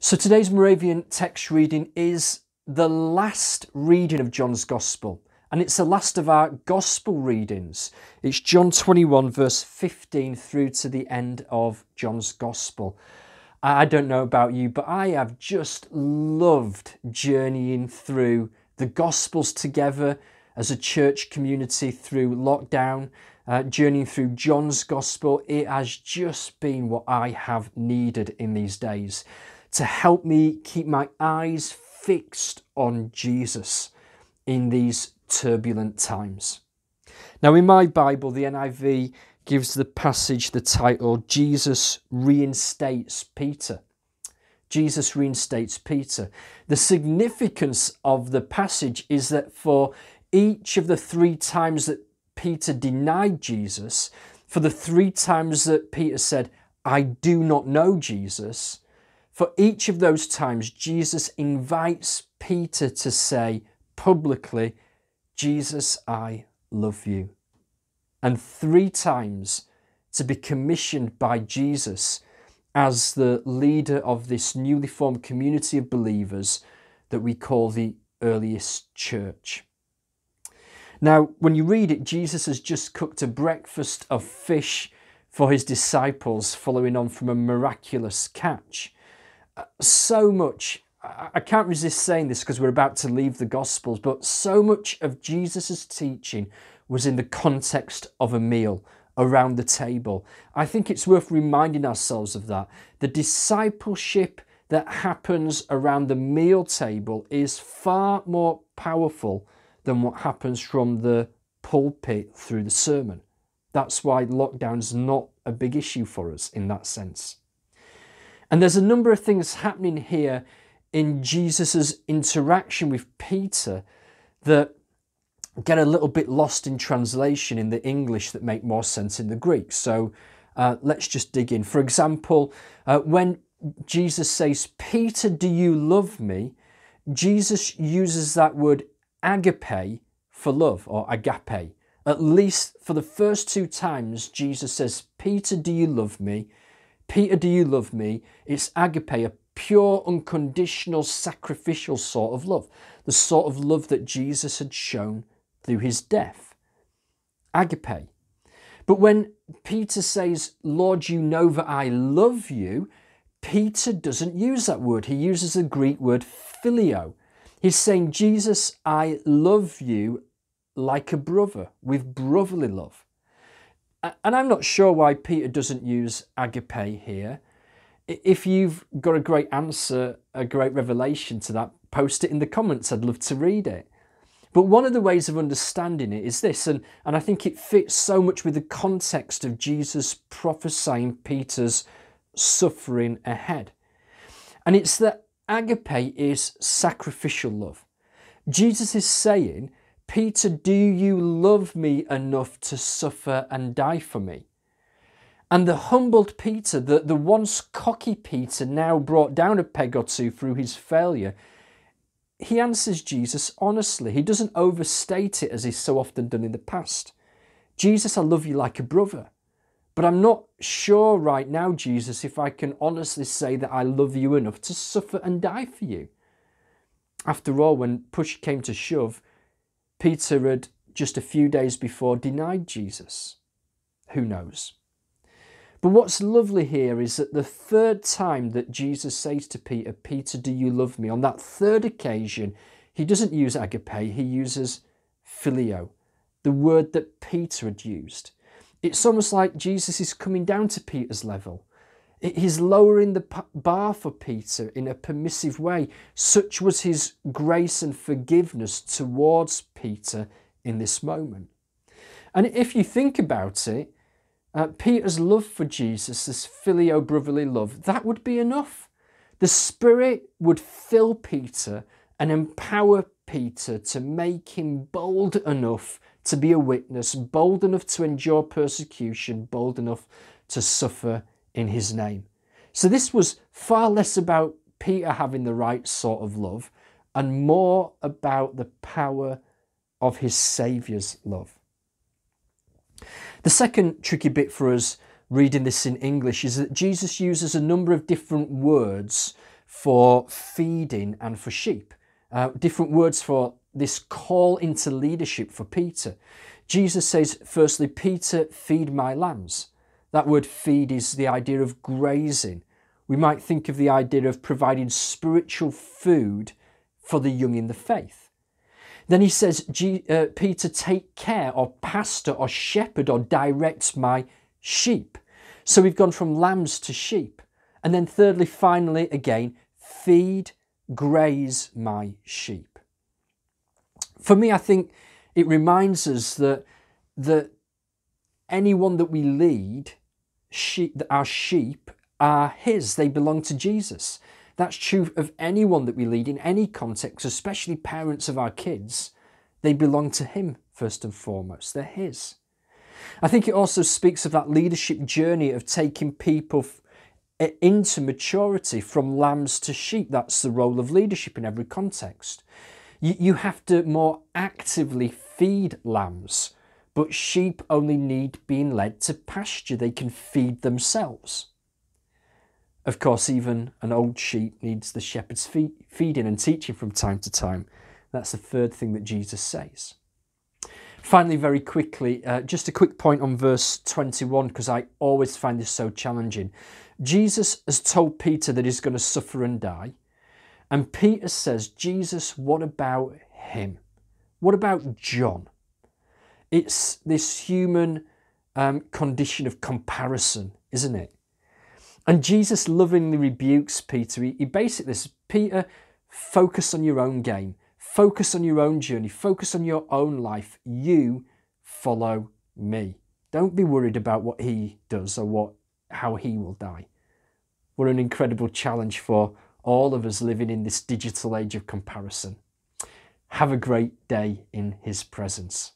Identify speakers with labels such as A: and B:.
A: So today's Moravian text reading is the last reading of John's Gospel, and it's the last of our Gospel readings. It's John 21 verse 15 through to the end of John's Gospel. I don't know about you, but I have just loved journeying through the Gospels together as a church community through lockdown, journeying through John's Gospel. It has just been what I have needed in these days to help me keep my eyes fixed on Jesus in these turbulent times. Now, in my Bible, the NIV gives the passage the title, Jesus Reinstates Peter. Jesus reinstates Peter. The significance of the passage is that for each of the 3 times that Peter denied Jesus, for the 3 times that Peter said, "I do not know Jesus," for each of those times, Jesus invites Peter to say publicly, "Jesus, I love you." And 3 times to be commissioned by Jesus as the leader of this newly formed community of believers that we call the earliest church. Now, when you read it, Jesus has just cooked a breakfast of fish for his disciples following on from a miraculous catch. So much, I can't resist saying this because we're about to leave the Gospels, but so much of Jesus' teaching was in the context of a meal around the table. I think it's worth reminding ourselves of that. The discipleship that happens around the meal table is far more powerful than what happens from the pulpit through the sermon. That's why lockdown's not a big issue for us in that sense. And there's a number of things happening here in Jesus's interaction with Peter that get a little bit lost in translation in the English that make more sense in the Greek. So let's just dig in. For example, when Jesus says, "Peter, do you love me?" Jesus uses that word agape for love, or agape. At least for the first 2 times, Jesus says, "Peter, do you love me?" Peter, do you love me? It's agape, a pure, unconditional, sacrificial sort of love. The sort of love that Jesus had shown through his death. Agape. But when Peter says, "Lord, you know that I love you," Peter doesn't use that word. He uses the Greek word phileo. He's saying, "Jesus, I love you like a brother, with brotherly love." And I'm not sure why Peter doesn't use agape here. If you've got a great answer, a great revelation to that, post it in the comments. I'd love to read it. But one of the ways of understanding it is this, and I think it fits so much with the context of Jesus prophesying Peter's suffering ahead. And it's that agape is sacrificial love. Jesus is saying, "Peter, do you love me enough to suffer and die for me?" And the humbled Peter, the once cocky Peter, now brought down a peg or 2 through his failure, he answers Jesus honestly. He doesn't overstate it as he's so often done in the past. "Jesus, I love you like a brother, but I'm not sure right now, Jesus, if I can honestly say that I love you enough to suffer and die for you." After all, when push came to shove, Peter had just a few days before denied Jesus. Who knows? But what's lovely here is that the 3rd time that Jesus says to Peter, "Peter, do you love me?" on that 3rd occasion, he doesn't use agape, he uses phileo, the word that Peter had used. It's almost like Jesus is coming down to Peter's level. He's lowering the bar for Peter in a permissive way. Such was his grace and forgiveness towards Peter in this moment. And if you think about it, Peter's love for Jesus, this filial brotherly love, that would be enough. The Spirit would fill Peter and empower Peter to make him bold enough to be a witness, bold enough to endure persecution, bold enough to suffer in his name. So this was far less about Peter having the right sort of love and more about the power of his Saviour's love. The second tricky bit for us reading this in English is that Jesus uses a number of different words for feeding and for sheep. Different words for this call into leadership for Peter. Jesus says, firstly, Peter, feed my lambs. That word feed is the idea of grazing. We might think of the idea of providing spiritual food for the young in the faith. Then he says, Peter, take care or pastor or shepherd or direct my sheep. So we've gone from lambs to sheep. And then thirdly, finally, again, feed, graze my sheep. For me, I think it reminds us that anyone that we lead, our sheep are his. They belong to Jesus. That's true of anyone that we lead in any context, especially parents of our kids. They belong to him first and foremost. They're his. I think it also speaks of that leadership journey of taking people into maturity from lambs to sheep. That's the role of leadership in every context. You have to more actively feed lambs, but sheep only need being led to pasture. They can feed themselves. Of course, even an old sheep needs the shepherd's feeding and teaching from time to time. That's the third thing that Jesus says. Finally, very quickly, just a quick point on verse 21, because I always find this so challenging. Jesus has told Peter that he's going to suffer and die. And Peter says, Jesus, what about him? What about John? It's this human condition of comparison, isn't it? And Jesus lovingly rebukes Peter. He basically says, Peter, focus on your own game. Focus on your own journey. Focus on your own life. You follow me. Don't be worried about what he does or how he will die. What an incredible challenge for all of us living in this digital age of comparison. Have a great day in his presence.